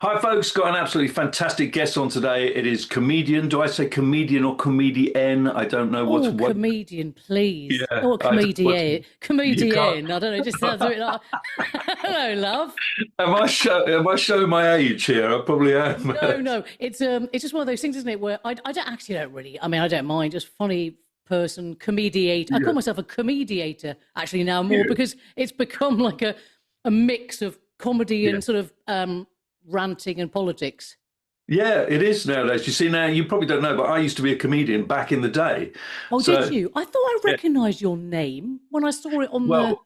Hi, folks. Got an absolutely fantastic guest on today. It is comedian. Do I say comedian or comedian? I don't know what's Oh, what. comedian, please. Yeah, Or I don't know what's. comedian. You can't. Comedian. I don't know. It just sounds a bit like, hello, love. Am I showing my age here? I probably am. No, no. It's just one of those things, isn't it? Where I don't actually don't really. I mean, I don't mind. Just funny person, comediate. I call Yeah. myself a comediator actually now more Yeah. because it's become like a mix of comedy Yeah. and sort of ranting and politics. Yeah, it is nowadays. You see, now you probably don't know, but I used to be a comedian back in the day. Oh, did So, you? I thought I yeah, recognised your name when I saw it on the well,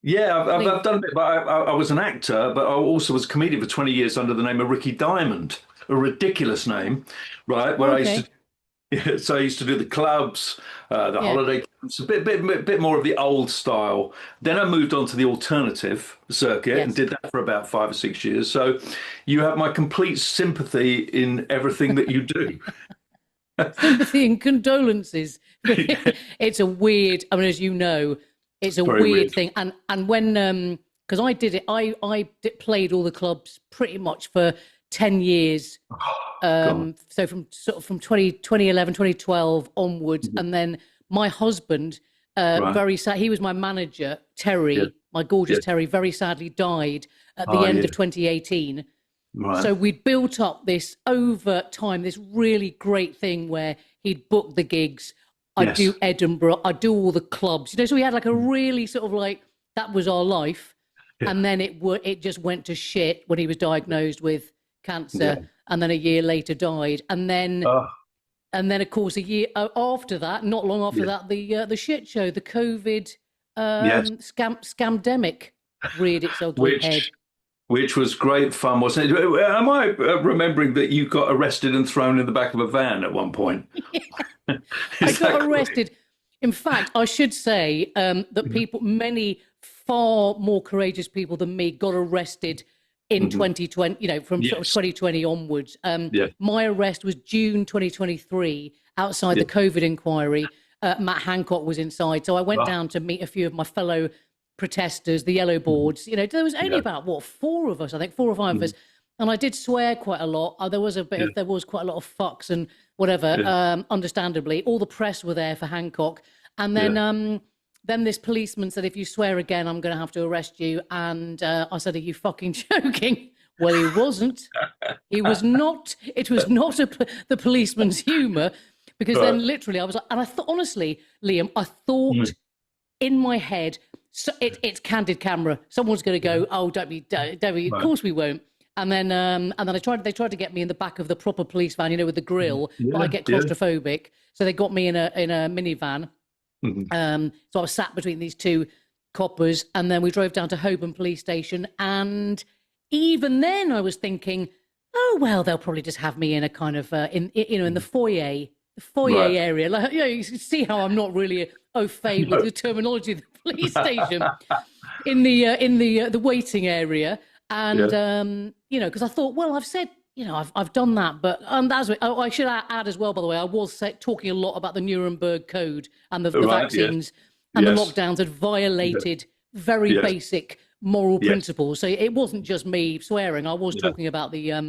yeah, I've thing. done a bit, but I was an actor, but I also was a comedian for 20 years under the name of Ricky Diamond, a ridiculous name, right? Where I used to Okay. Yeah, so I used to do the clubs, the Yeah. holiday camps, a bit more of the old style. Then I moved on to the alternative circuit and Yes. did that for about 5 or 6 years. So you have my complete sympathy in everything that you do. Sympathy and condolences. It's a weird, I mean, as you know, it's a Very weird weird. thing. And when, because I did it, played all the clubs pretty much for 10 years. God. So from sort of from 2011, 2012 onwards. Mhm. And then my husband, Right. very sad, he was my manager, Yeah. Terry, my gorgeous Yeah. Terry, very sadly died at the Oh, end yeah. of 2018. Right. So we'd built up this over time, this really great thing where he'd book the gigs. I'd do Yes. Edinburgh, I'd do all the clubs. So we had like a really sort of like that was our life. Yeah. And then it just went to shit when he was diagnosed with cancer, Yeah. and then a year later died. Oh, And then of course a year after that, not long after yeah. that, the shit show, the COVID Yes. scamdemic reared its ugly head. Which which was great fun, wasn't it? Am I remembering that you got arrested and thrown in the back of a van at one point? I Is that got correct? arrested. In fact, I should say that many far more courageous people than me got arrested in Mhm. 2020, from sort of Yes. 2020 onwards. Yeah. My arrest was June 2023 outside Yeah. the Covid Enquiry. Matt Hancock was inside. So I went Oh, down to meet a few of my fellow protesters, the yellow mhm. boards. There was only Yeah. about, what, four of us, I think, four or five of us. Mhm. And I did swear quite a lot. Yeah. There was quite a lot of fucks and whatever, Yeah. understandably. All the press were there for Hancock. And Yeah. then this policeman said, if you swear again, I'm going to have to arrest you. And I said, are you fucking joking? Well, he wasn't. He was not. It was not the policeman's humour, because Right. then literally I was like, and I thought, honestly, Liam, I Mm. thought in my head, so it's candid camera. Someone's going to go, oh, don't be, of Right. course we won't. And then they tried to get me in the back of the proper police van, with the Mhm. grill, but I Yeah. get Yeah. claustrophobic. So they got me in a minivan. Mhm. So I was sat between these two coppers, and then we drove down to Holborn Police Station. And even then, I was thinking, oh well, they'll probably just have me in a kind of in the foyer Right. area. Like, you can see how I'm not really au fait with No. the terminology of the police station in the waiting area. And Yeah. because I thought, well, I've said, I've done that, but I should add as well. By the way, I was talking a lot about the Nuremberg Code and the Right. Yes. vaccines and the Yes. lockdowns had Yeah. violated very Yes. basic moral Yes. principles. So it wasn't just me swearing. I was Yeah. talking about Yeah.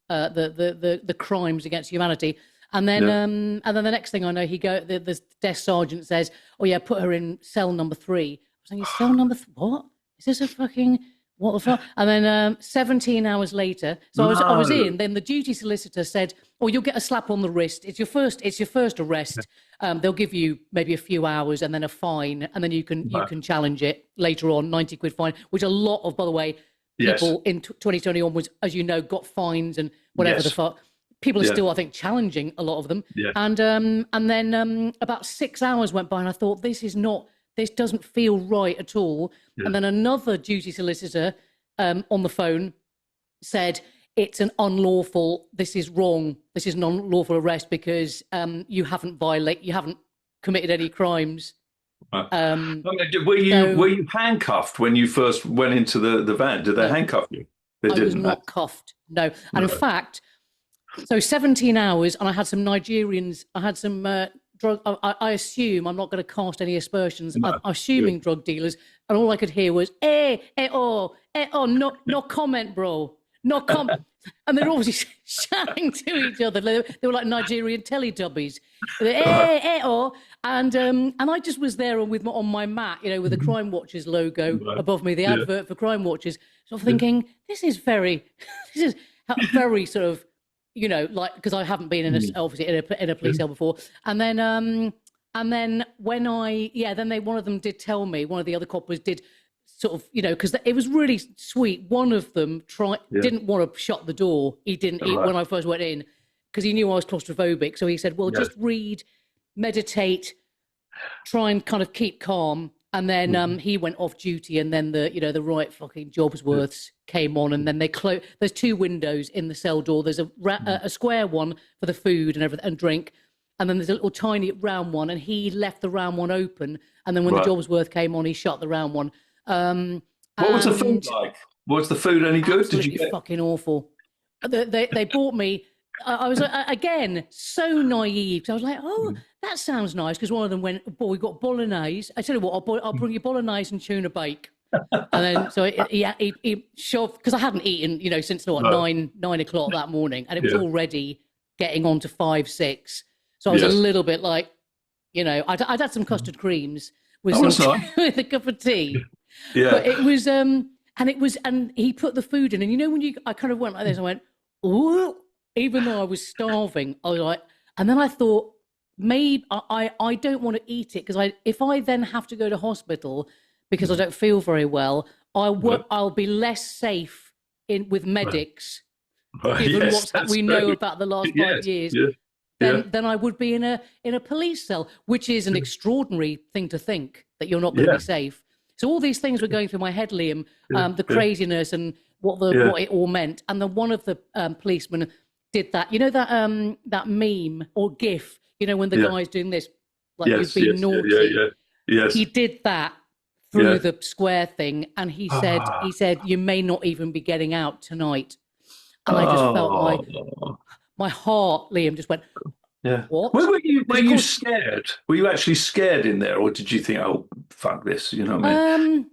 the crimes against humanity. Yeah. And then the next thing I know, the desk sergeant says, "Oh yeah, put her in cell number 3." I was thinking, cell number what? Is this a fucking what the fuck? And then 17 hours later, so I was No. in. Then the duty solicitor said, "Oh, you'll get a slap on the wrist. It's your first arrest. They'll give you maybe a few hours and then a fine, and then you Right. can challenge it later on, 90 quid fine, which a lot of, by the way, Yes. people in 2020 onwards, as you know, got fines and whatever the Yes. fuck. People are Yeah. still, I think, challenging a lot of them. Yeah. And then about 6 hours went by, and I thought, this doesn't feel right at all. Yeah. And then another duty solicitor on the phone said, it's an unlawful, this is wrong, this is an unlawful arrest because you haven't committed any crimes. Right. Um, I mean, were you handcuffed when you first went into the van? Did they no, handcuff you? They I was didn't. not cuffed. No. And in Right. fact, so 17 hours, and I had some Nigerians, I had some drug, I assume, I'm not going to cast any aspersions, I'm No. Good. assuming drug dealers, and all I could hear was, no comment, bro. No comment. And they're obviously shouting to each other. They were like Nigerian Teletubbies. And I just was there on my mat, with the Crime Watchers logo above me, the advert for Crime Watchers. So I'm thinking, this is very sort of, like, because I haven't been obviously in a police cell before. And then when one of them did tell me, one of the other coppers did sort of, because it was really sweet. One of them didn't want to shut the door. He didn't when I first went in, because he knew I was claustrophobic. So he said, well, just read, meditate, try and kind of keep calm. And then he went off duty, and then the right fucking Jobsworths came on, and then they closed. There's 2 windows in the cell door. There's a square one for the food and everything and drink, and then there's a little tiny round one, and he left the round one open. And then when the Jobsworth came on, he shut the round one. What was the food like? Was the food any good? Did you get fucking awful? They bought me. I was again so naive. So I was like, oh, that sounds nice. Because one of them went, "Boy, we got bolognese." I tell you what, I'll bring you bolognese and tuna bake. And then so he shoved, because I hadn't eaten, since 9 o'clock that morning, and it was already getting on to 5, 6. So I was a little bit like, I'd had some custard creams with with a cup of tea. Yeah. But it was and he put the food in, and I kind of went like this. I went, ooh. Even though I was starving, I was like, and then I thought, maybe I don't want to eat it, because if I then have to go to hospital because I don't feel very well, I'll be less safe with medics, given what we know about the last 5 years, than I would be in a police cell, which is an extraordinary thing to think, that you're not going to be safe. So all these things were going through my head, Liam, the craziness and what it all meant. And then one of the policemen did that, that meme or GIF, when the guy's doing this, like you've been naughty. Yes. He did that through the square thing, and he said, you may not even be getting out tonight. And I just felt my heart, Liam, just went. Yeah. What? Were you scared? Were you actually scared in there, or did you think, oh, fuck this? You know what I mean?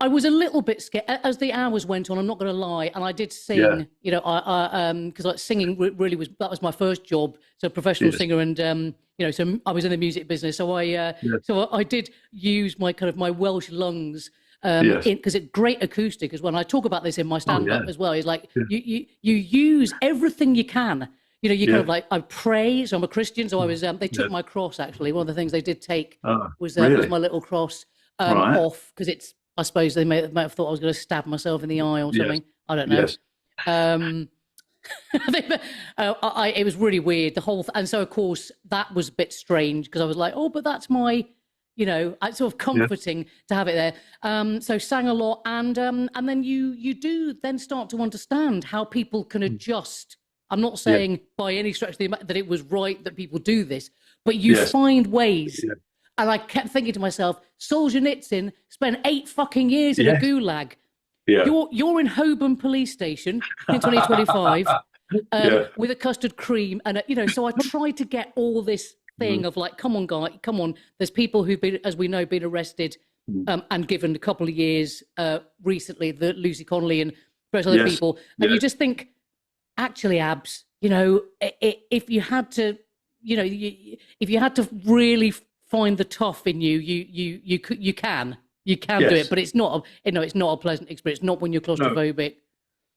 I was a little bit scared as the hours went on. I'm not going to lie, and I did sing. Because singing really was my first job. So professional singer, and so I was in the music business. So I did use my Welsh lungs. Because it's great acoustic as well. And I talk about this in my stand-up as well. It's like you use everything you can. Kind of like, I pray. So I'm a Christian. So I was. They took my cross, actually. One of the things they did take was my little cross off, because it's. I suppose they might have thought I was going to stab myself in the eye or something. I don't know. It was really weird, the whole and so of course that was a bit strange, because I was like, oh, but that's my, it's sort of comforting to have it there. So sang a lot, and then you do then start to understand how people can adjust. I'm not saying by any stretch of the that it was right that people do this, but you find ways. And I kept thinking to myself, Solzhenitsyn spent 8 fucking years in a gulag. Yeah. You're in Holborn Police Station in 2025 with a custard cream, and so I tried to get all this thing of like, come on, guy, come on. There's people who've been, as we know, been arrested and given a couple of years recently. The Lucy Connolly and various other people, and you just think, actually, Abs, if you had to, if you had to really find the tough in you, you can do it, but it's not a pleasant experience. Not when you're claustrophobic.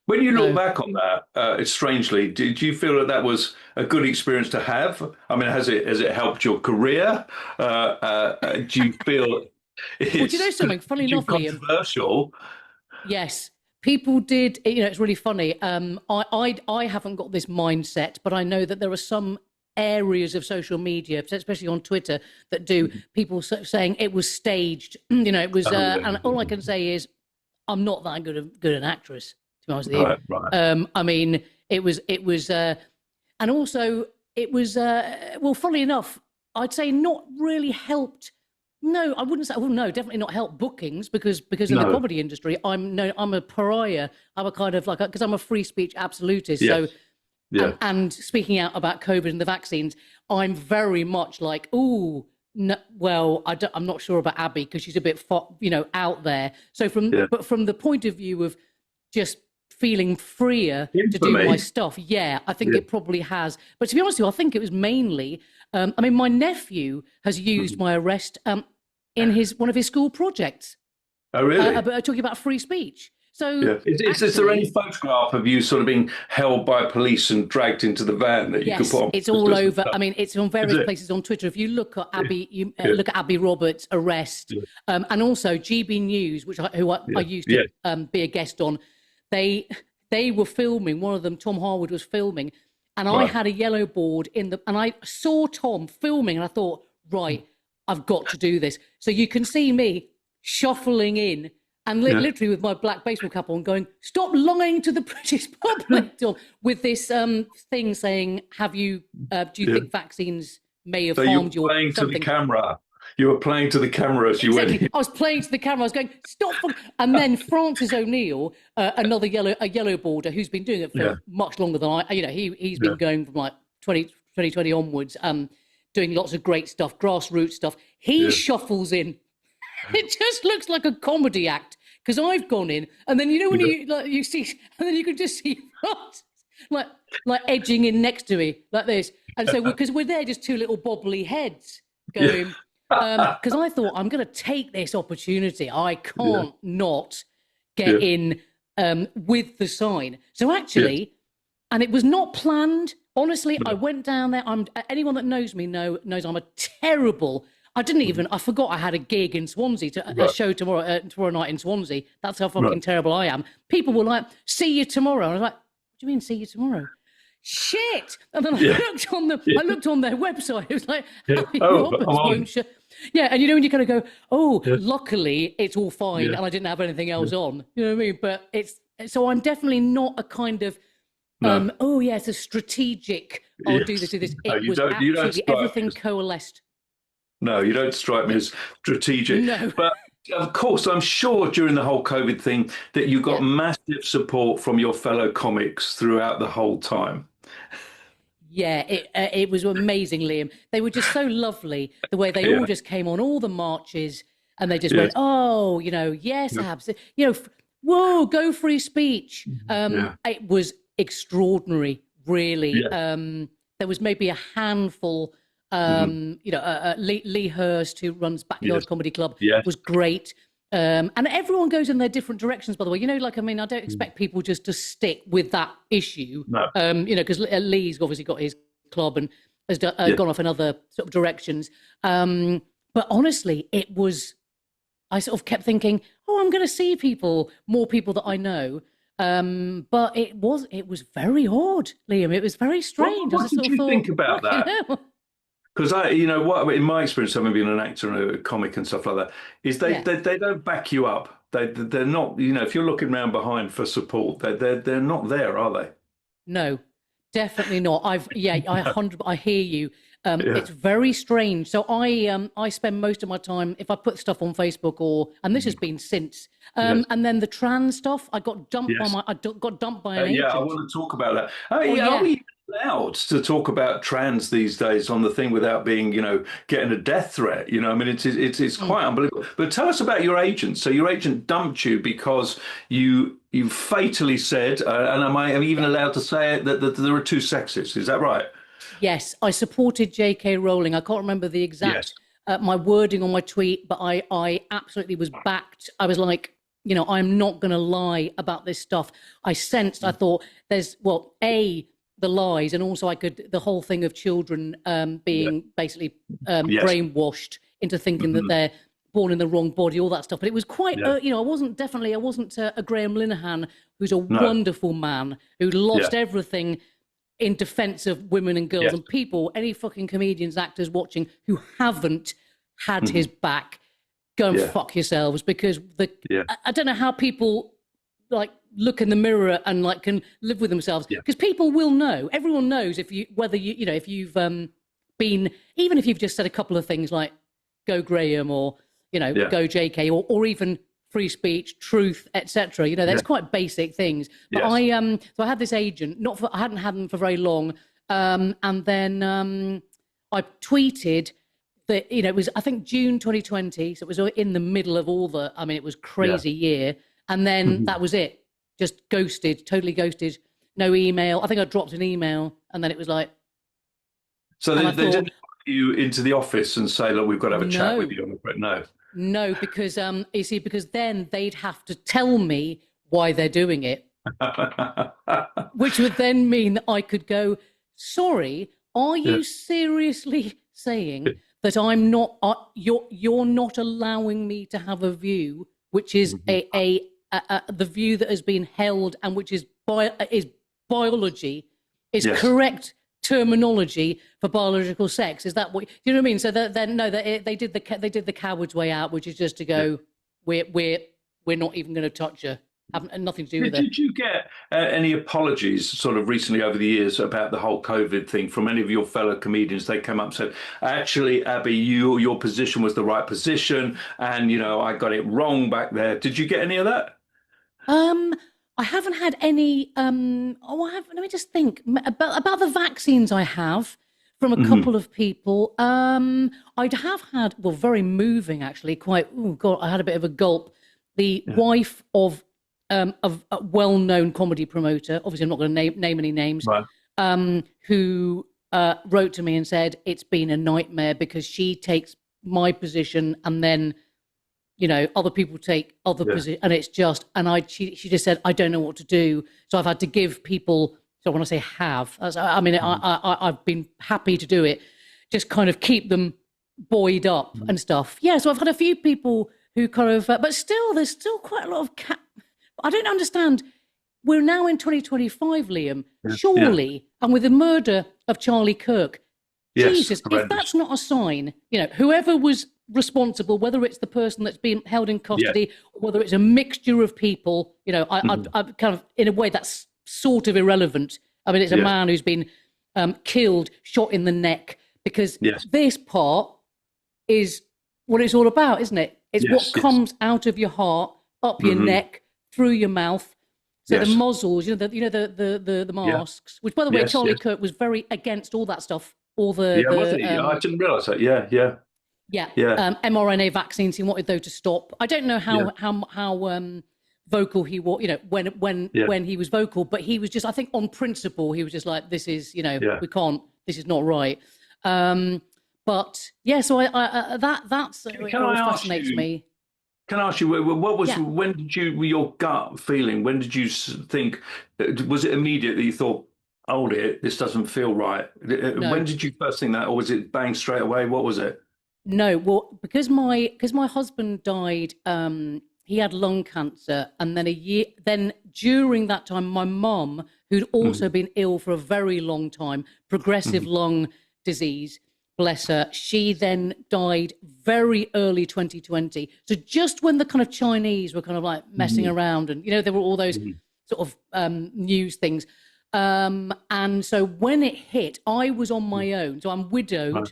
When you look back on that, strangely, did you feel that was a good experience to have? I mean, has it helped your career? Do you feel? Well, do you know something funny enough, Liam? Controversial. Yes, people did. It's really funny. I haven't got this mindset, but I know that there are some areas of social media, especially on Twitter, that do people saying it was staged. It was, and all I can say is, I'm not that good an actress, to be honest with you. Right. I mean, it was, and also it was. Well, funnily enough, I'd say not really helped. No, I wouldn't say. Well, no, definitely not helped bookings, because in the comedy industry, I'm a pariah. I'm a kind of like, because I'm a free speech absolutist. Yes. So. Yeah. And speaking out about COVID and the vaccines, I'm very much like, oh, no, well, I'm not sure about Abi, because she's a bit, out there. So from the point of view of just feeling freer to do my stuff. Yeah, I think it probably has. But to be honest with you, I think it was mainly, I mean, my nephew has used my arrest in one of his school projects. Oh, really? Talking about free speech. So, is there any photograph of you sort of being held by police and dragged into the van that you could put on? It's all over. I mean, it's on various places on Twitter. If you look at Abby, look at Abi Roberts' arrest, and also GB News, which I used to be a guest on. They were filming. One of them, Tom Harwood, was filming, and I had a yellow board and I saw Tom filming, and I thought, right, I've got to do this. So you can see me shuffling in. And literally with my black baseball cap on going, stop lying to the British public, Tom, with this thing saying, do you think vaccines may have harmed you? You were playing to the camera. You were playing to the camera as you went. I was playing to the camera. I was going, stop. And then Francis O'Neill, another yellow boarder who's been doing it for much longer than I, he's been going from like 2020 onwards, doing lots of great stuff, grassroots stuff. He shuffles in. It just looks like a comedy act because I've gone in, and then when you see, and then you can just see like edging in next to me like this, and so because we're there, just two little bobbly heads going. Because I thought I'm going to take this opportunity. I can't not get in with the sign. So actually, and it was not planned. Honestly, I went down there. Anyone that knows me knows I'm a terrible. I forgot I had a gig in Swansea, a show tomorrow night in Swansea. That's how fucking terrible I am. People were like, see you tomorrow. And I was like, what do you mean see you tomorrow? Shit. And then I looked on their website. It was like, Abi Roberts won't show. Yeah, and when you kind of go, luckily it's all fine and I didn't have anything else on. You know what I mean? But so I'm definitely not a kind of, it's a strategic, I'll do this. It was absolutely everything coalesced. No, you don't strike me as strategic. No. But of course, I'm sure during the whole COVID thing that you got massive support from your fellow comics throughout the whole time. Yeah, it was amazing, Liam. They were just so lovely, the way they all just came on all the marches and they just went, yes, absolutely. Whoa, go free speech. It was extraordinary, really. There was maybe a handful. Lee Hurst, who runs Backyard Comedy Club, was great. And everyone goes in their different directions, by the way. I don't expect people just to stick with that issue. No. Because Lee's obviously got his club and has gone off in other sort of directions. But honestly, I sort of kept thinking, I'm going to see more people that I know. But it was very odd, Liam. It was very strange. What did you think about that? Because what in my experience, having been an actor and a comic and stuff like that, is they don't back you up. They're not. If you're looking around behind for support, they're not there, are they? No, definitely not. I hear you. It's very strange. So I spend most of my time if I put stuff on Facebook and this has been since. And then the trans stuff, I got dumped by an agent. I want to talk about that. Are we allowed to talk about trans these days on the thing without being, getting a death threat? It's quite unbelievable. But tell us about your agent. So your agent dumped you because you fatally said, and am I even allowed to say it, that there are two sexes? Is that right? Yes, I supported J.K. Rowling. I can't remember the exact my wording on my tweet, but I absolutely was backed. I was like, I'm not going to lie about this stuff. I thought there's the lies, and also the whole thing of children being basically brainwashed into thinking that they're born in the wrong body, all that stuff. But it was quite, I wasn't a Graham Linehan, who's a wonderful man who lost everything in defense of women and girls and people, any fucking comedians, actors watching who haven't had his back, go and fuck yourselves, because I don't know how people look in the mirror and can live with themselves, because people will know. Everyone knows if you've been, even if you've just said a couple of things like go Graham or go JK or even free speech, truth, etc. That's quite basic things. But so I had this agent. I hadn't had them for very long, and then I tweeted that it was, I think, June 2020. So it was in the middle of all the. It was crazy year, and then that was it. just ghosted, totally ghosted. No email. I think I dropped an email, and then it was like. So they didn't invite you into the office and say, "Look, we've got to have a chat with you." No. No, because you see, because then they'd have to tell me why they're doing it, which would then mean that I could go, "Sorry, are you seriously saying that I'm not? You're not allowing me to have a view, which is the view that has been held and which is biology, is correct terminology for biological sex. Is that what you know what I mean? So then no, they did the coward's way out, which is just to go, we're not even going to touch her. Have nothing to do with it. Did you get any apologies sort of recently over the years about the whole COVID thing from any of your fellow comedians? They came up and said, actually, Abi, your position was the right position, and I got it wrong back there. Did you get any of that? I haven't had any. Let me just think about the vaccines I have from a couple of people. I'd have had, very moving actually. Quite. Oh God, I had a bit of a gulp. The wife of a well-known comedy promoter. Obviously, I'm not going to name any names. Right. Who wrote to me and said it's been a nightmare because she takes my position and then. Other people take other positions, and it's just, and she just said, I don't know what to do. So I've had to give people, so when I say I've been happy to do it, just kind of keep them buoyed up and stuff. Yeah, so I've had a few people who kind of, but still, there's still quite a lot of, I don't understand. We're now in 2025, Liam, surely, and with the murder of Charlie Kirk, Jesus, if that's not a sign, whoever was responsible, whether it's the person that's been held in custody, or whether it's a mixture of people, I kind of, in a way, that's sort of irrelevant. I mean, it's a man who's been killed, shot in the neck, because this part is what it's all about, isn't it? It's what comes out of your heart, up your neck, through your mouth. So the muzzles, the masks, which, by the way, Charlie Kirk was very against all that stuff. All the wasn't he? I didn't realise that. mRNA vaccines. He wanted those to stop. I don't know how vocal he was. When he was vocal, but he was just. I think on principle, he was just like, "This is, we can't. This is not right." But so that's it always fascinates me. Can I ask you, what was when did your gut feeling? When did you think? Was it immediate that you thought? Hold it, this doesn't feel right. No. When did you first think that, or was it bang straight away? What was it? No, well, because my husband died, he had lung cancer, and then during that time, my mum, who'd also been ill for a very long time, progressive lung disease, bless her, she then died very early 2020. So just when the kind of Chinese were kind of like messing around, and there were all those sort of news things. And so when it hit, I was on my own. So I'm widowed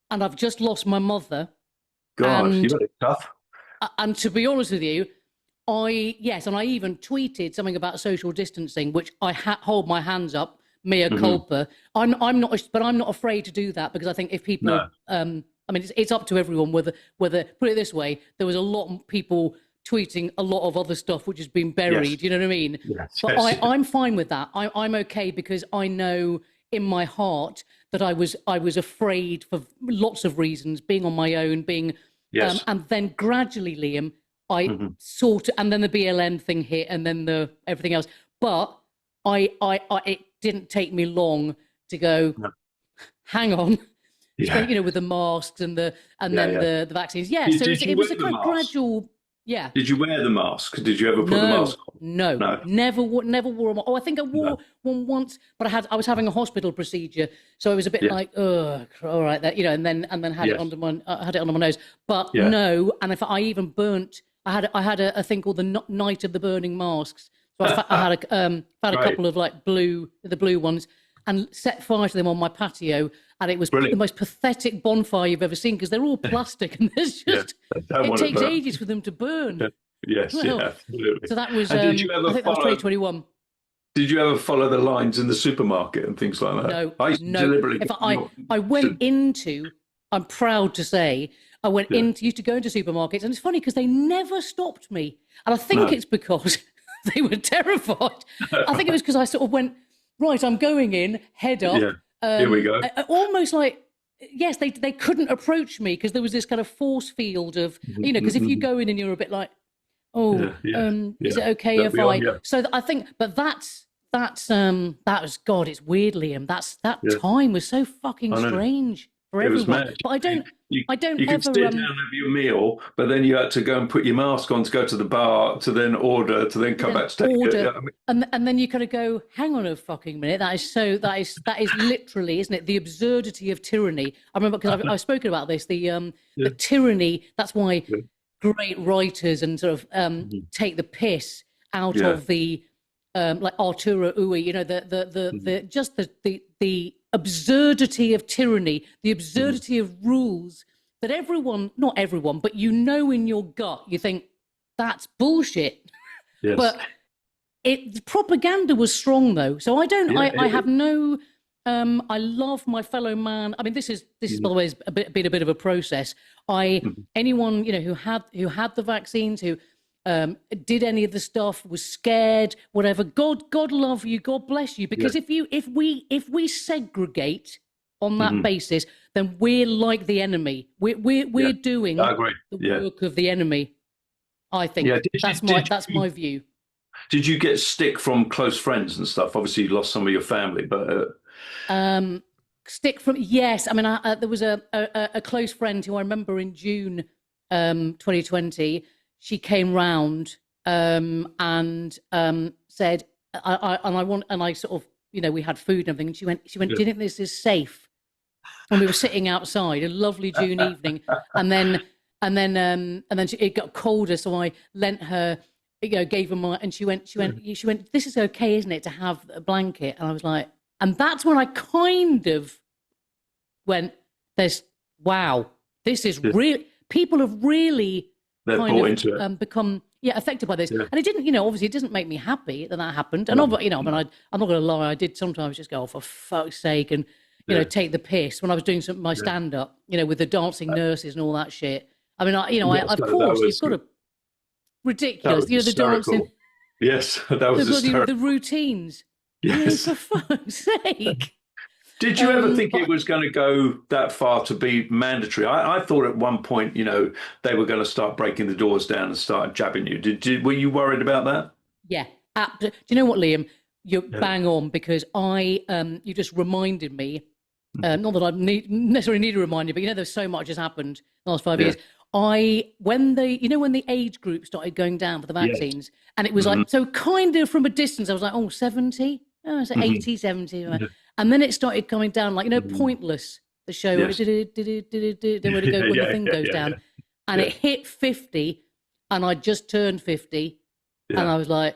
and I've just lost my mother. God, you got it tough. And to be honest with you, and I even tweeted something about social distancing, which I hold my hands up, mea culpa. I'm not afraid to do that because I think if people, it's up to everyone whether, put it this way, there was a lot of people tweeting a lot of other stuff which has been buried, you know what I mean? But I'm fine with that. I'm okay because I know in my heart that I was afraid for lots of reasons, being on my own, and then gradually, Liam, I and then the BLM thing hit, and then everything else. But it didn't take me long to go, hang on, with the masks and then the vaccines. So it was a kind of gradual. Yeah. Did you wear the mask? Did you ever put the mask on? No. Never wore a mask. Oh, I think I wore one once, but I was having a hospital procedure, so it was a bit like, all right, that and then had it under my nose. But no, and if I even burnt, I had a thing called the Night of the Burning Masks. So I had a couple of like the blue ones, and set fire to them on my patio. And it was the most pathetic bonfire you've ever seen because they're all plastic and there's just it takes ages for them to burn. Absolutely. So that was I think that was 2021. Did you ever follow the lines in the supermarket and things like that? No, I deliberately. I went into. I'm proud to say I used to go into supermarkets, and it's funny because they never stopped me, and I think it's because they were terrified. I think it was because I sort of went, right, I'm going in, head up. Yeah. Here we go. Almost like, yes, they couldn't approach me because there was this kind of force field of, because if you go in and you're a bit like, is it okay if I? So I think, but that was, God, it's weird, Liam. That time was so fucking strange for everyone. But I don't you ever could sit down and have your meal, but then you had to go and put your mask on to go to the bar, to then order, to then come back to take it. And then you kind of go, hang on a fucking minute. That is literally, isn't it, the absurdity of tyranny? I remember because I've spoken about this, the tyranny. That's why great writers and sort of take the piss out of the like Arturo Ui, the absurdity of tyranny, the absurdity of rules that everyone, not everyone, but in your gut, you think that's bullshit. Yes. But propaganda was strong though. So I have no, I love my fellow man. I mean, this is by the way, been a bit of a process. Anyone, who had the vaccines, who did any of the stuff, was scared, whatever. God love you, God bless you. Because if we segregate on that basis, then we're like the enemy. We're doing the work of the enemy. I think that's my view. Did you get stick from close friends and stuff? Obviously, you lost some of your family, but stick from yes. I mean, there was a close friend who I remember in June 2020. She came round and said, I sort of, we had food and everything. And she went, do you think this is safe? And we were sitting outside, a lovely June evening. And then it got colder. So I lent her, gave her my, and she went, this is okay, isn't it, to have a blanket? And I was like, and that's when I kind of went, wow, this is real. People have really become affected by this, and it didn't, obviously it doesn't make me happy that happened. And I'm not going to lie, I did sometimes just go, oh, for fuck's sake, and take the piss when I was doing my stand up, with the dancing nurses and all that shit. I mean, of course you've got to ridiculous, the dancing. Yes, that was the routines. Yes, for fuck's sake. Did you ever think it was going to go that far to be mandatory? I thought at one point, they were going to start breaking the doors down and start jabbing you. Were you worried about that? Yeah. Do you know what, Liam? You're bang on, because you just reminded me, not that I necessarily need to remind you, but there's so much has happened in the last 5 years. When the age group started going down for the vaccines, and it was like, so kind of from a distance, I was like, 70? Oh, so 80, 70. And then it started coming down, like, Pointless, the show, where the thing goes down. And it hit 50, and I just turned 50, and I was like,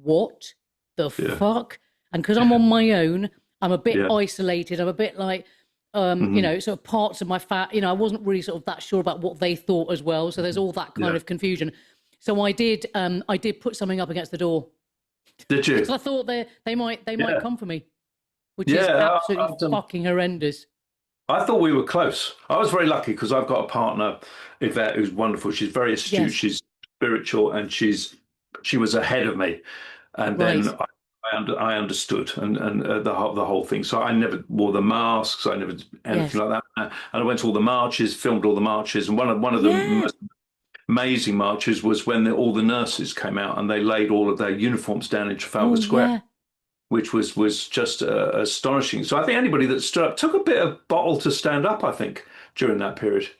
what the fuck? And because I'm on my own, I'm a bit isolated, I'm a bit like, sort of parts of my I wasn't really sort of that sure about what they thought as well. So there's all that kind of confusion. So I did put something up against the door. Did you? Because I thought they might come for me, which is absolutely fucking horrendous. I thought we were close. I was very lucky because I've got a partner, Yvette, who's wonderful. She's very astute. Yes. She's spiritual, and she was ahead of me. And then I understood and the whole thing. So I never wore the masks. I never did anything like that. And I went to all the marches, filmed all the marches. And one of the most amazing marches was when all the nurses came out and they laid all of their uniforms down in Trafalgar Square, which was just astonishing. So I think anybody that stood up took a bit of bottle to stand up, I think, during that period.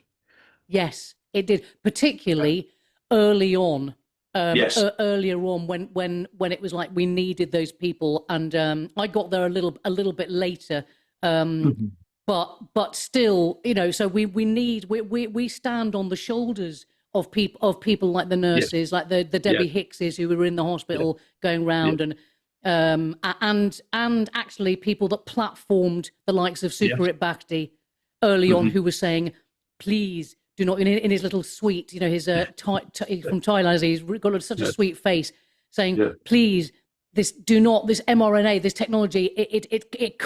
Yes, it did, particularly early on. Earlier on, when it was like we needed those people, and I got there a little bit later, but still, so we stand on the shoulders of people like the nurses, like the Debbie Hickses who were in the hospital going round, and actually people that platformed the likes of Sucharit Bhakti early on, who were saying, please do not, in his little suite, his from Thailand, he's got such a sweet face, saying, please, this mRNA, this technology, it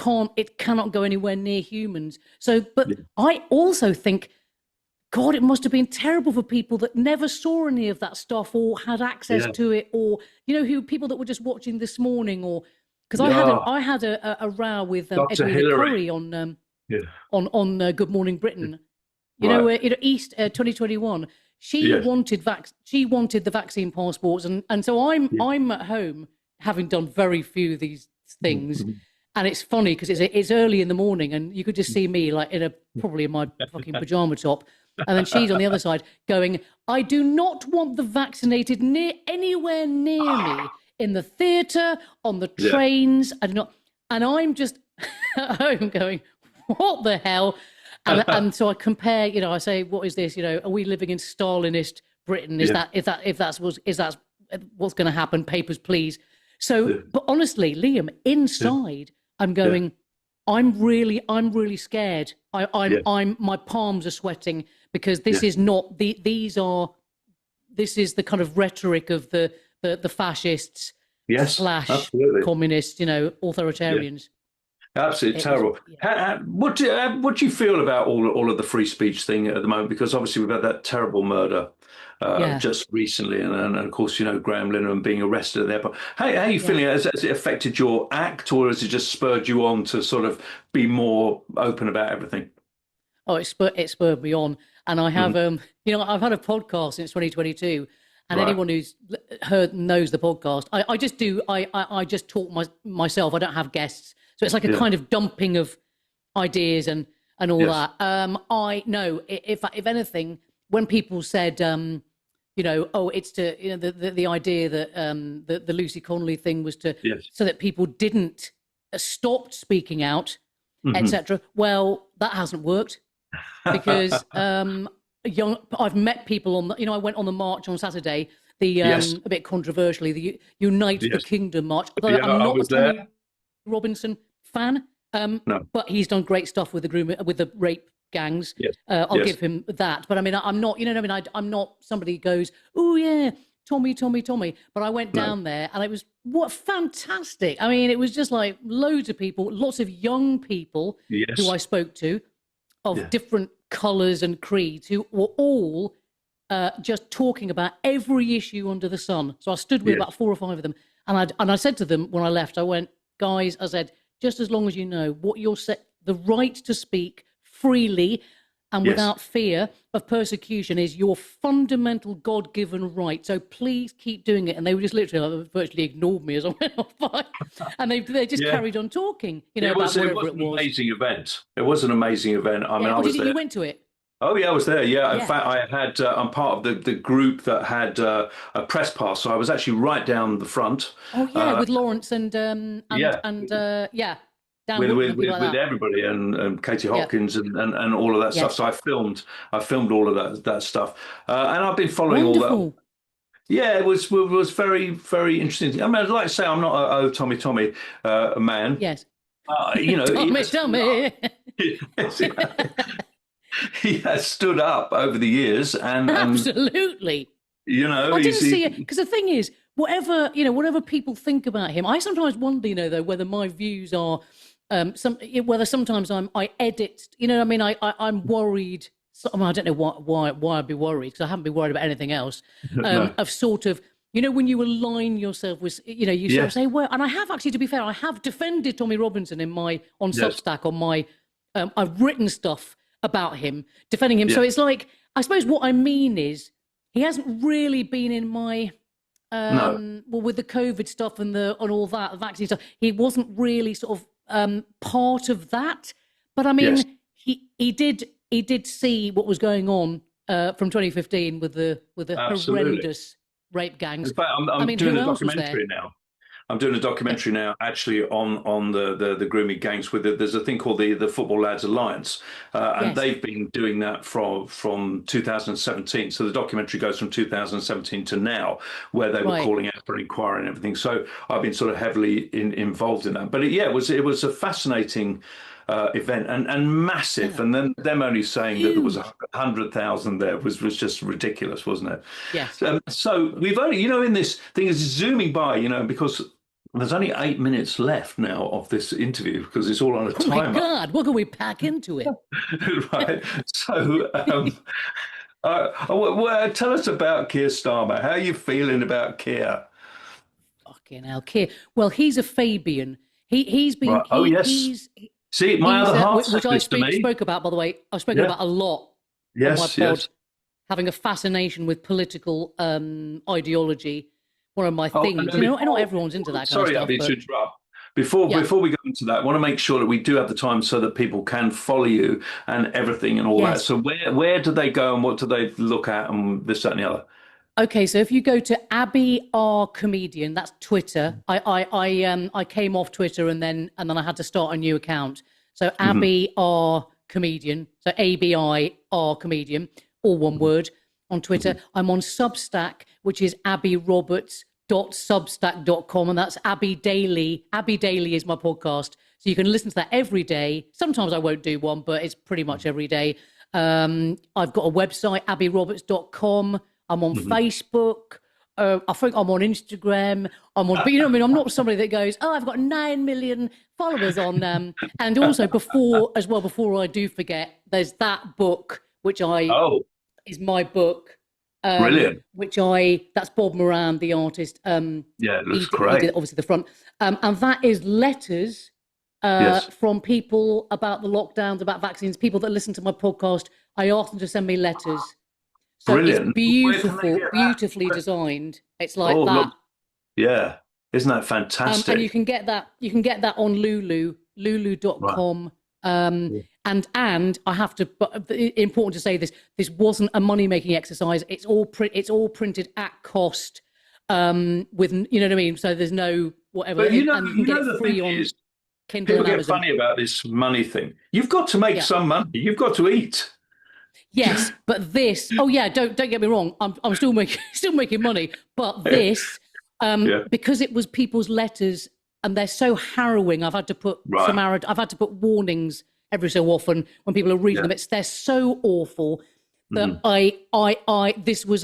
cannot go anywhere near humans. So, but I also think God, it must have been terrible for people that never saw any of that stuff or had access Yeah. to it, or who people that were just watching this morning, or because Yeah. I had a row with Dr. Edwina Hillary. Curry on Yeah. Good Morning Britain. Right. East 2021. She Yes. wanted the vaccine passports, and so Yeah. I'm at home having done very few of these things, Mhm. and it's funny because it's early in the morning, and you could just see me like probably in my fucking pajama top, and then she's on the other side going, "I do not want the vaccinated anywhere near me in the theatre, on the Yeah. trains. I do not," and I'm just at home going, "What the hell?" And so I compare, I say, what is this? Are we living in Stalinist Britain? Is Yeah. that's what's going to happen? Papers, please. So, Yeah. but honestly, Liam, inside, I'm going, I'm really scared. I'm my palms are sweating because this is not this is the kind of rhetoric of the fascists Yes. / Absolutely. communists, authoritarians. Absolutely terrible. What do you feel about all of the free speech thing at the moment? Because obviously we've had that terrible murder just recently, and of course Graham Linehan being arrested there. But how are you feeling? Has it affected your act, or has it just spurred you on to sort of be more open about everything? Oh, it spurred me on, and I have I've had a podcast since 2022, and Right. anyone who's knows the podcast. I just talk myself. I don't have guests, so it's like a kind of dumping of ideas and all that. I know if anything, when people said it's to the idea that the Lucy Connolly thing was to so that people didn't stopped speaking out, etc. Well, that hasn't worked because I've met people on I went on the march on Saturday, a bit controversially, the Unite the Kingdom march. Although I'm not a Tommy Robinson fan, No. but he's done great stuff with the rape gangs. I'll give him that. But I mean, I'm not, I'm not somebody who goes, oh yeah, Tommy. But I went down there, and it was fantastic. I mean, it was just like loads of people, lots of young people who I spoke to of different colours and creeds, who were all just talking about every issue under the sun. So I stood with about 4 or 5 of them, and I said to them when I left, I went, guys, I said, just as long as you know what you're the right to speak freely and without fear of persecution is your fundamental God-given right. So please keep doing it. And they were just literally virtually ignored me as I went off by, and they just carried on talking. It was an amazing event. It was an amazing event. I mean, I was there. You went to it? Oh yeah, I was there. Yeah, in fact, I had. I'm part of the group that had a press pass, so I was actually right down the front. Oh yeah, with Lawrence and Dan with everybody and Katie Hopkins and all of that stuff. So I filmed all of that stuff, and I've been following all that. Yeah, it was very, very interesting. I mean, I'd like to say I'm not a Tommy man. Yes. Tommy. He has stood up over the years, and absolutely. I didn't see it because the thing is, whatever people think about him, I sometimes wonder, though, whether my views are whether sometimes I edit. I'm worried. I don't know why I'd be worried, because I haven't been worried about anything else. Of sort of, when you align yourself with, you sort of say, well, and I have actually, to be fair, I have defended Tommy Robinson on Substack on my, I've written stuff about him, defending him. So it's like, I suppose what I mean is, he hasn't really been in my, well, with the COVID stuff and all that, the vaccine stuff, he wasn't really sort of part of that. But I mean, he did see what was going on from 2015 with the horrendous rape gangs. In fact, I'm doing a documentary now. I'm doing a documentary now, actually, on the grooming gangs. There's a thing called the Football Lads Alliance, and they've been doing that from 2017. So the documentary goes from 2017 to now, where they were calling out for an inquiry and everything. So I've been sort of heavily involved in that. But it was a fascinating event and massive, and then them only saying that there was 100,000 there was just ridiculous, wasn't it? Yes. So we've only, in this thing is zooming by, because There's only 8 minutes left now of this interview because it's all on a Oh my timer. God, what can we pack into it? Right. So, tell us about Keir Starmer. How are you feeling about Keir? Fucking hell, Keir. Well, he's a Fabian. He's been Right. Oh, yes. See, my he's other half said which I this to me. spoke about, by the way. I've spoken Yeah. about a lot on my Yes. pod, Yes. having a fascination with political ideology. One of my Oh, and things, then not everyone's into that kind of sorry, stuff, Abby, to but interrupt. Before yeah, before we go into that, I want to make sure that we do have the time so that people can follow you and everything and all that. yes. So where do they go and what do they look at and this, that, and the other? Okay, so if you go to Abby R Comedian, that's Twitter. I came off Twitter and then I had to start a new account. So Hmm. Abby R Comedian, so ABI R Comedian, all one word on Twitter. Hmm. I'm on Substack, which is abbyroberts.substack.com, and that's Abby Daily. Abby Daily is my podcast, so you can listen to that every day. Sometimes I won't do one, but it's pretty much every day. I've got a website, abbyroberts.com. I'm on Hmm. Facebook. I think I'm on Instagram. But you know what I mean? I'm not somebody that goes, oh, I've got 9 million followers on them. And also before I do forget, there's that book, Oh, is my book, brilliant. that's Bob Moran, the artist. Yeah, it He looks did great. obviously the front. And that is letters Yes. from people about the lockdowns, about vaccines, people that listen to my podcast. I ask them to send me letters. So it's Brilliant. Where can they beautiful, get beautifully that? designed. It's Oh, like look. that. Yeah. Isn't that And you fantastic? can get that on Lulu, Right. lulu.com. Um, Yeah. and I have to, but important to say this wasn't a money-making exercise. It's all printed at cost, with, you know what I mean? So there's no whatever, But and you can get it the thing free on is, Kindle people and get Amazon. funny about this money thing. You've got to make Yeah. some money. You've got to eat. Yes, but this. Oh yeah, don't get me wrong. I'm still making still making money, but this, Yeah. because it was people's letters and they're so harrowing. Right. I've had to put warnings every so often when people are reading Yeah. them. They're so awful that Hmm. this was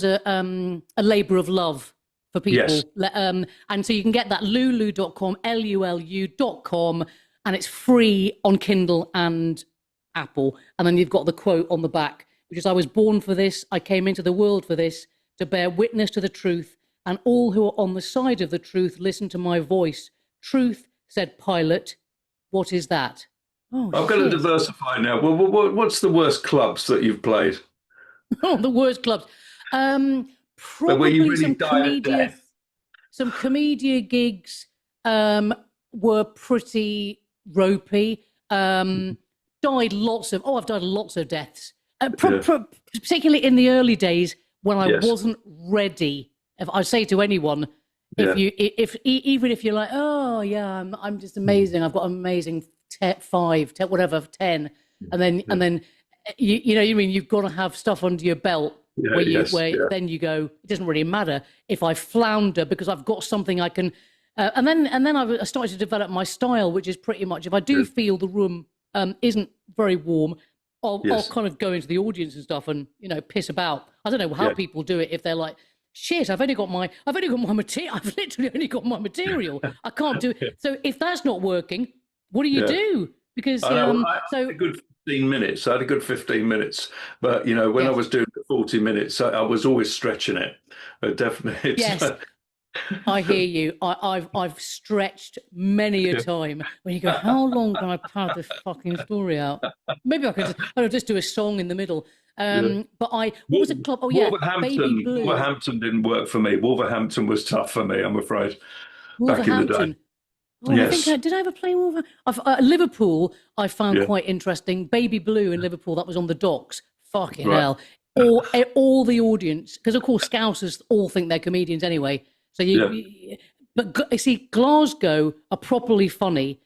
a labor of love for Yes. people. And so you can get that lulu.com, lulu.com, and it's free on Kindle and Apple. And then you've got the quote on the back, which is, I was born for this. I came into the world for this, to bear witness to the truth. And all who are on the side of the truth, listen to my voice. Truth, said Pilate. What is that? Oh, I've got to shit. diversify now. Well, what's the worst clubs that you've played? Oh, the worst clubs. Where you Probably really died a death? some comedia gigs were pretty ropey. I've died lots of deaths, Yeah. particularly in the early days when I Yes. wasn't ready. If I say to anyone, Yeah. even if you're like, oh yeah, I'm just amazing, I've got amazing 10, and then you know, you mean you've got to have stuff under your belt Yeah. Yes. where Yeah. then you go, it doesn't really matter if I flounder because I've got something I can. And then I started to develop my style, which is pretty much, if I do Yeah. feel the room isn't very warm, I'll Yes. kind of go into the audience and stuff and, you know, piss about. I don't know how Yeah. people do it if they're like, shit, I've only got my material. I've literally only got my material. I can't do it. So if that's not working, what do you Yeah. do? Because I know. I had so a good 15 minutes. I had a good 15 minutes. But, you know, when I yes, was doing the 40 minutes, I was always stretching it. Definitely. yes. I hear you. I've stretched many a time when you go, how long can I pad this fucking story out? Maybe I'll just do a song in the middle. Yeah. But what was it club? Oh yeah, Baby Blue, Wolverhampton didn't work for me. Wolverhampton was tough for me, I'm afraid, back in the day. Wolverhampton. Oh, I think Yes. did I ever play Wolverhampton? Liverpool, I found Yeah. quite interesting. Baby Blue in Liverpool, that was on the docks. Fucking Right. hell. All the audience, because of course Scousers all think they're comedians anyway. So Yeah. but you see, Glasgow are properly funny,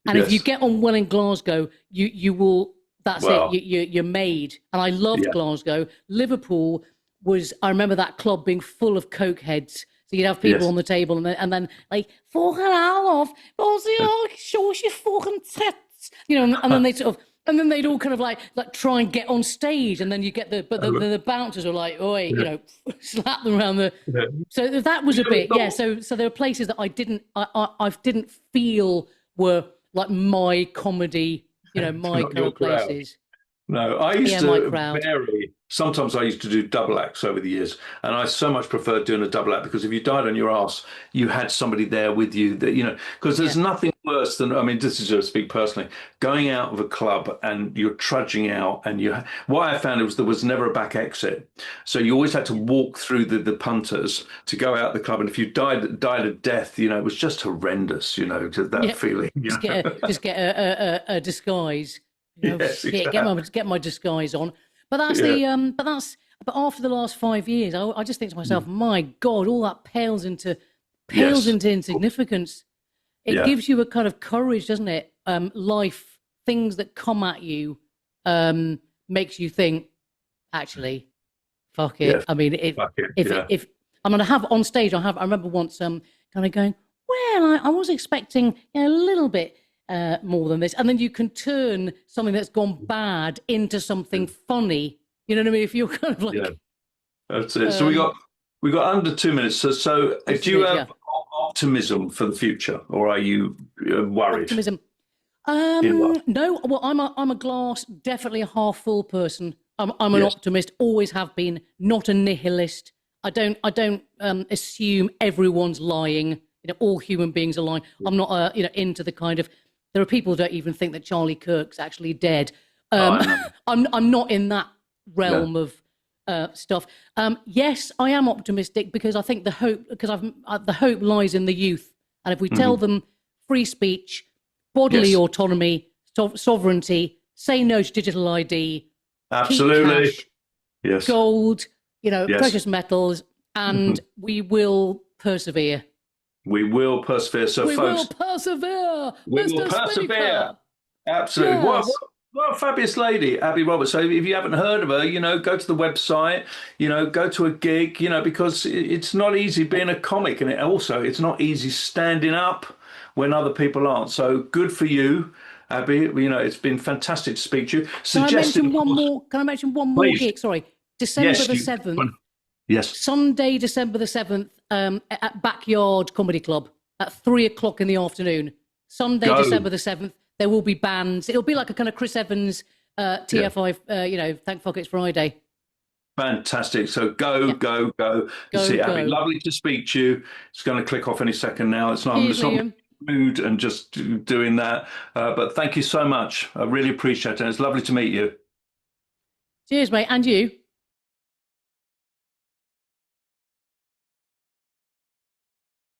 and if you Yes. get on well in Glasgow, you will. That's it. Wow. You're made. And I loved Yeah. Glasgow. Liverpool was. I remember that club being full of coke heads. So you'd have people Yes. on the table, and then like fucking hell off, show us your fucking tits, you know, and then they sort of And then they'd all kind of like try and get on stage, and then you get the bouncers are like, oi, you know, slap them around the. Yeah. So that was a bit, yeah. So there were places that I didn't feel were like my comedy, you know, my kind of places. No, I used to vary. Sometimes I used to do double acts over the years, and I so much preferred doing a double act because if you died on your ass, you had somebody there with you that, you know, because there's nothing worse than, I mean, this is just speak personally, going out of a club and you're trudging out and what I found was there was never a back exit. So you always had to walk through the punters to go out the club. And if you died a death, you know, it was just horrendous, you know, that feeling. Just get a disguise. You know, yes, exactly. Get my disguise on. But that's but after the last 5 years, I just think to myself, my God, all that pales into insignificance. It gives you a kind of courage, doesn't it? Life, things that come at you, makes you think, actually, fuck it. Yeah, I mean, if I'm going to have on stage, I remember once kind of going, well, I was expecting a little bit more than this, and then you can turn something that's gone bad into something funny. You know what I mean? If you're kind of like, that's it. So we got under 2 minutes. So do you have optimism for the future, or are you worried? Optimism. No. Well, I'm a glass, definitely a half full person. I'm an optimist. Always have been. Not a nihilist. I don't assume everyone's lying. You know, all human beings are lying. I'm not into the kind of. There are people who don't even think that Charlie Kirk's actually dead. I'm not in that realm of stuff. Yes, I am optimistic because I think the hope lies in the youth, and if we tell them free speech, bodily autonomy, sovereignty, say no to digital ID, absolutely, keep cash, gold, precious metals, and we will persevere. We will persevere. So, we will persevere. We will persevere. Absolutely. Yes. What a fabulous lady, Abi Roberts. So if you haven't heard of her, go to the website, go to a gig, because it's not easy being a comic. And it's not easy standing up when other people aren't. So good for you, Abi. It's been fantastic to speak to you. Can I mention one more gig? Sorry. December the 7th. Yes. Sunday, December the 7th, at Backyard Comedy Club at 3:00 in the afternoon. Sunday, December the 7th. There will be bands. It'll be like a kind of Chris Evans TFI, Thank Fuck It's Friday. Fantastic. So go. See, Abi, lovely to speak to you. It's going to click off any second now. It's not mood and just doing that. But thank you so much. I really appreciate it. It's lovely to meet you. Cheers, mate. And you.